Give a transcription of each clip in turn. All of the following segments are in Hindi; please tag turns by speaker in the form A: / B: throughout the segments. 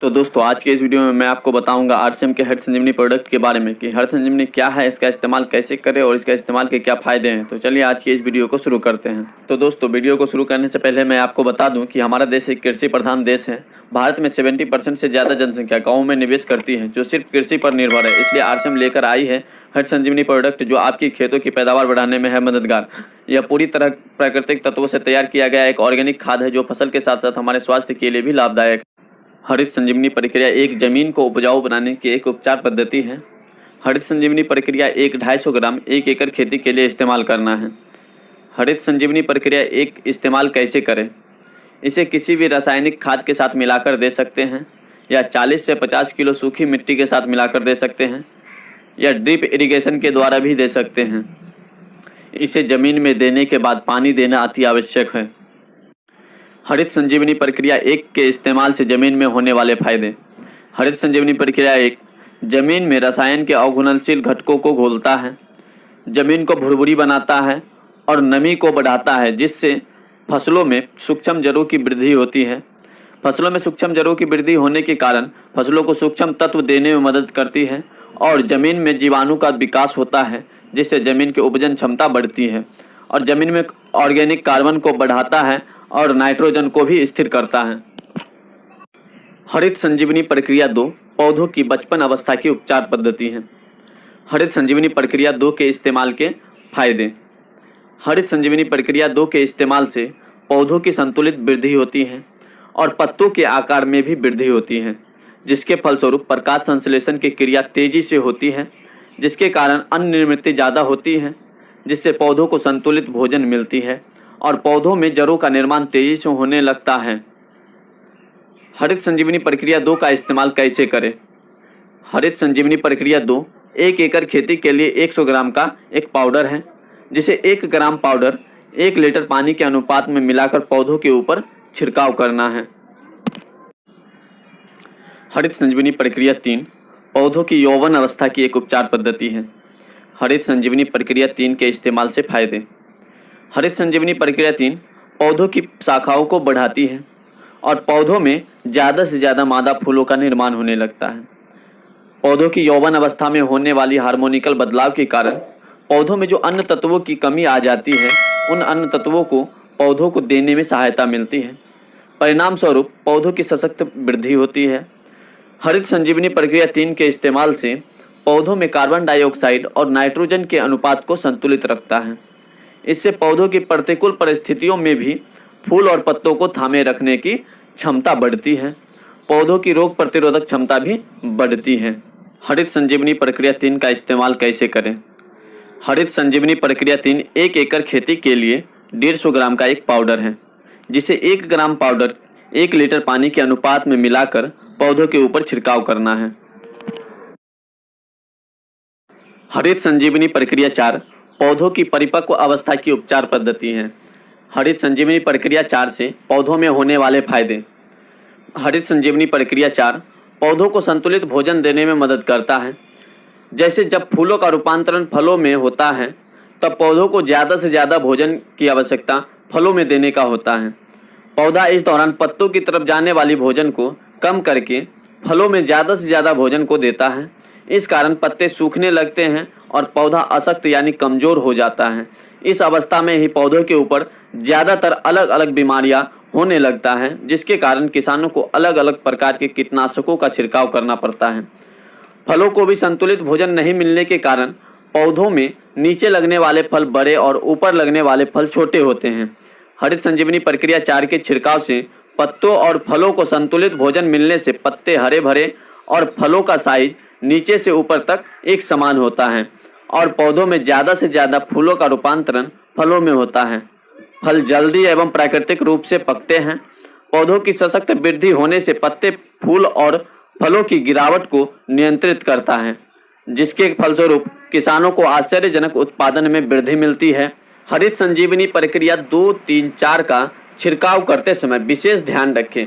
A: तो दोस्तों आज के इस वीडियो में मैं आपको बताऊंगा आरसीएम के हर्ट संजीवनी प्रोडक्ट के बारे में कि हर्ट संजीवनी क्या है, इसका इस्तेमाल कैसे करें और इसका इस्तेमाल के क्या फ़ायदे हैं। तो चलिए आज की इस वीडियो को शुरू करते हैं। तो दोस्तों वीडियो को शुरू करने से पहले मैं आपको बता दूं कि हमारा देश एक कृषि प्रधान देश है। भारत में 70% से ज़्यादा जनसंख्या गाँव में निवेश करती है जो सिर्फ कृषि पर निर्भर है। इसलिए आरसीएम लेकर आई है हर्ट संजीवनी प्रोडक्ट जो आपकी खेतों की पैदावार बढ़ाने में है मददगार। यह पूरी तरह प्राकृतिक तत्वों से तैयार किया गया एक ऑर्गेनिक खाद है जो फसल के साथ साथ हमारे स्वास्थ्य के लिए भी लाभदायक है। हरित संजीवनी प्रक्रिया एक जमीन को उपजाऊ बनाने की एक उपचार पद्धति है। हरित संजीवनी प्रक्रिया 250 ग्राम 1 एकड़ खेती के लिए इस्तेमाल करना है। हरित संजीवनी प्रक्रिया एक इस्तेमाल कैसे करें? इसे किसी भी रासायनिक खाद के साथ मिलाकर दे सकते हैं या 40 से 50 किलो सूखी मिट्टी के साथ मिलाकर दे सकते हैं या ड्रिप इरिगेशन के द्वारा भी दे सकते हैं। इसे ज़मीन में देने के बाद पानी देना अति आवश्यक है। हरित संजीवनी प्रक्रिया एक के इस्तेमाल से ज़मीन में होने वाले फायदे। हरित संजीवनी प्रक्रिया एक ज़मीन में रसायन के अघुलनशील घटकों को घोलता है, ज़मीन को भुरभुरी बनाता है और नमी को बढ़ाता है, जिससे फसलों में सूक्ष्म जड़ों की वृद्धि होती है। फसलों में सूक्ष्म जड़ों की वृद्धि होने के कारण फसलों को सूक्ष्म तत्व देने में मदद करती है और ज़मीन में जीवाणु का विकास होता है, जिससे ज़मीन की उपजन क्षमता बढ़ती है और ज़मीन में ऑर्गेनिक कार्बन को बढ़ाता है और नाइट्रोजन को भी स्थिर करता है। हरित संजीवनी प्रक्रिया 2 पौधों की बचपन अवस्था की उपचार पद्धति है। हरित संजीवनी प्रक्रिया 2 के इस्तेमाल के फायदे। हरित संजीवनी प्रक्रिया 2 के इस्तेमाल से पौधों की संतुलित वृद्धि होती है और पत्तों के आकार में भी वृद्धि होती है, जिसके फलस्वरूप प्रकाश संश्लेषण की क्रिया तेजी से होती है, जिसके कारण अन्न निर्मित ज़्यादा होती है, जिससे पौधों को संतुलित भोजन मिलती है और पौधों में जड़ों का निर्माण तेजी से होने लगता है। हरित संजीवनी प्रक्रिया 2 का इस्तेमाल कैसे करें? हरित संजीवनी प्रक्रिया 2 1 एकड़ खेती के लिए 100 ग्राम का एक पाउडर है, जिसे 1 ग्राम पाउडर 1 लीटर पानी के अनुपात में मिलाकर पौधों के ऊपर छिड़काव करना है। हरित संजीवनी प्रक्रिया 3 पौधों की यौवन अवस्था की एक उपचार पद्धति है। हरित संजीवनी प्रक्रिया 3 के इस्तेमाल से फायदे। हरित संजीवनी प्रक्रिया 3 पौधों की शाखाओं को बढ़ाती है और पौधों में ज़्यादा से ज़्यादा मादा फूलों का निर्माण होने लगता है। पौधों की यौवन अवस्था में होने वाली हार्मोनिकल बदलाव के कारण पौधों में जो अन्य तत्वों की कमी आ जाती है, उन अन्य तत्वों को पौधों को देने में सहायता मिलती है। परिणाम स्वरूप पौधों की सशक्त वृद्धि होती है। हरित संजीवनी प्रक्रिया 3 के इस्तेमाल से पौधों में कार्बन डाइऑक्साइड और नाइट्रोजन के अनुपात को संतुलित रखता है। इससे पौधों की प्रतिकूल परिस्थितियों में भी फूल और पत्तों को थामे रखने की क्षमता बढ़ती है। पौधों की रोग प्रतिरोधक क्षमता भी बढ़ती है। हरित संजीवनी प्रक्रिया 3 का इस्तेमाल कैसे करें? हरित संजीवनी प्रक्रिया 3 1 एकड़ खेती के लिए 150 ग्राम का एक पाउडर है, जिसे 1 ग्राम पाउडर 1 लीटर पानी के अनुपात में मिलाकर पौधों के ऊपर छिड़काव करना है। हरित संजीवनी प्रक्रिया 4 पौधों की परिपक्व अवस्था की उपचार पद्धति है। हरित संजीवनी प्रक्रिया 4 से पौधों में होने वाले फायदे। हरित संजीवनी प्रक्रिया 4 पौधों को संतुलित भोजन देने में मदद करता है। जैसे जब फूलों का रूपांतरण फलों में होता है, तब पौधों को ज़्यादा से ज़्यादा भोजन की आवश्यकता फलों में देने का होता है। पौधा इस दौरान पत्तों की तरफ जाने वाली भोजन को कम करके फलों में ज़्यादा से ज़्यादा भोजन को देता है। इस कारण पत्ते सूखने लगते हैं और पौधा अशक्त यानी कमज़ोर हो जाता है। इस अवस्था में ही पौधों के ऊपर ज़्यादातर अलग अलग बीमारियां होने लगता है, जिसके कारण किसानों को अलग अलग प्रकार के कीटनाशकों का छिड़काव करना पड़ता है। फलों को भी संतुलित भोजन नहीं मिलने के कारण पौधों में नीचे लगने वाले फल बड़े और ऊपर लगने वाले फल छोटे होते हैं। हरित संजीवनी प्रक्रिया 4 के छिड़काव से पत्तों और फलों को संतुलित भोजन मिलने से पत्ते हरे भरे और फलों का साइज नीचे से ऊपर तक एक समान होता है और पौधों में ज़्यादा से ज़्यादा फूलों का रूपांतरण फलों में होता है। फल जल्दी एवं प्राकृतिक रूप से पकते हैं। पौधों की सशक्त वृद्धि होने से पत्ते, फूल और फलों की गिरावट को नियंत्रित करता है, जिसके फलस्वरूप किसानों को आश्चर्यजनक उत्पादन में वृद्धि मिलती है। हरित संजीवनी प्रक्रिया 2, 3, 4 का छिड़काव करते समय विशेष ध्यान रखें।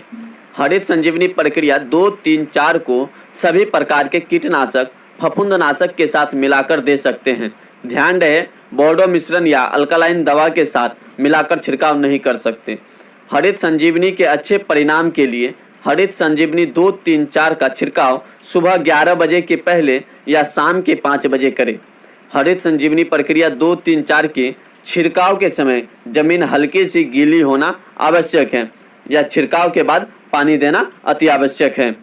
A: हरित संजीवनी प्रक्रिया 2, 3, 4 को सभी प्रकार के कीटनाशक, फफूंदनाशक के साथ मिलाकर दे सकते हैं। ध्यान रहे, बोर्डो मिश्रण या अल्कलाइन दवा के साथ मिलाकर छिड़काव नहीं कर सकते। हरित संजीवनी के अच्छे परिणाम के लिए हरित संजीवनी 2-3-4 का छिड़काव सुबह 11 बजे के पहले या शाम के 5 बजे करें। हरित संजीवनी प्रक्रिया 2-3-4 के छिड़काव के समय जमीन हल्की सी गीली होना आवश्यक है या छिड़काव के बाद पानी देना अति आवश्यक है।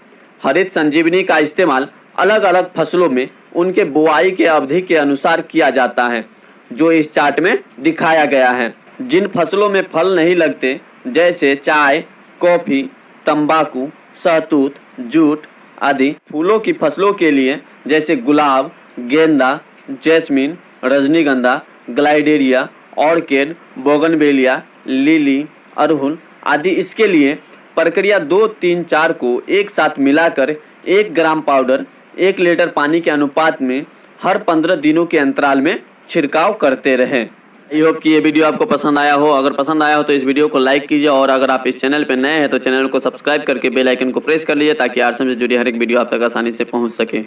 A: हरित संजीवनी का इस्तेमाल अलग अलग फसलों में उनके बुआई के अवधि के अनुसार किया जाता है, जो इस चार्ट में दिखाया गया है। जिन फसलों में फल नहीं लगते जैसे चाय, कॉफ़ी, तंबाकू, शहतूत, जूट आदि, फूलों की फसलों के लिए जैसे गुलाब, गेंदा, जैस्मिन, रजनीगंधा, ग्लाइडेरिया, ऑर्किड, बोगनवेलिया, लिली, अड़हुल आदि, इसके लिए प्रक्रिया 2-3-4 को एक साथ मिलाकर 1 ग्राम पाउडर 1 लीटर पानी के अनुपात में हर 15 दिनों के अंतराल में छिड़काव करते रहें। आई होप कि ये वीडियो आपको पसंद आया हो। अगर पसंद आया हो तो इस वीडियो को लाइक कीजिए और अगर आप इस चैनल पर नए हैं तो चैनल को सब्सक्राइब करके बेल आइकन को प्रेस कर लीजिए ताकि आरसीएम से जुड़ी हर एक वीडियो आप तक आसानी से पहुंच सके।